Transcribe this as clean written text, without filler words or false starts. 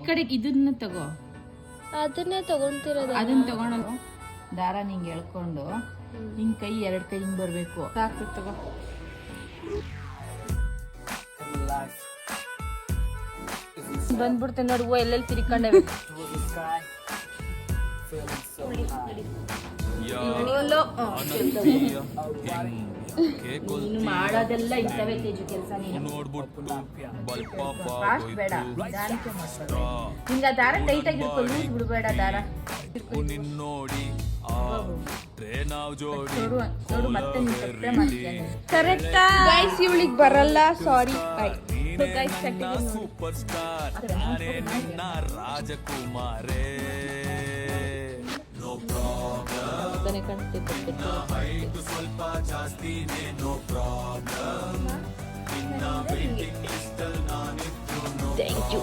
ಕಡೆ ಇದನ್ನ ತಗೋ, ಅದನ್ನೇ ತಗೊಂತಿರೋದು. ಅದನ್ನ ತಗೊಂಡು ದಾರ ನಿಂಗೆ ಎಳ್ಕೊಂಡು ಹಿಂಗ್ ಕೈ 2 ಕೈ ಹಿಂಗ್ ಬರ್ಬೇಕು. ಸಾಕು ತಗೋ. ಬಂದ್ಬಿಡ್ತೆ ನೋಡು, ಎಲ್ಲೆಲ್ಲಿ ತಿರ್ಕೊಂಡೆ. ನೀನು ಮಾಡೋದೆಲ್ಲ ಇಂಥವೇ ತೇಜು ಕೆಲಸ. ನೀನು ಫಾಸ್ಟ್ ಬೇಡ, ನಿಧಾನಕ್ಕೆ ಮಾಡ್ಬೇಡ. ಹಿಂಗ ದಾರ ಟೈಟ್ ಆಗಿರ್ಕೊ, ಲೂಸ್ ಬಿಡ್ಬೇಡ ದಾರ. ನೋಡು ಮತ್ತೆ ನೀನು ತಪ್ಪೇ ಮಾಡ್ತೀನಿ. ಕರೆಕ್ಟಾ ಗೈಸ್? ಇವಳಿಗೆ ಬರಲ್ಲ, ಸಾರಿ. ರಾಜಕುಮಾರೇ ಸ್ವಲ್ಪ ಜಾಸ್ತಿನೇ ನೋ ಪ್ರಾಬ್ಲಮ್. Thank you.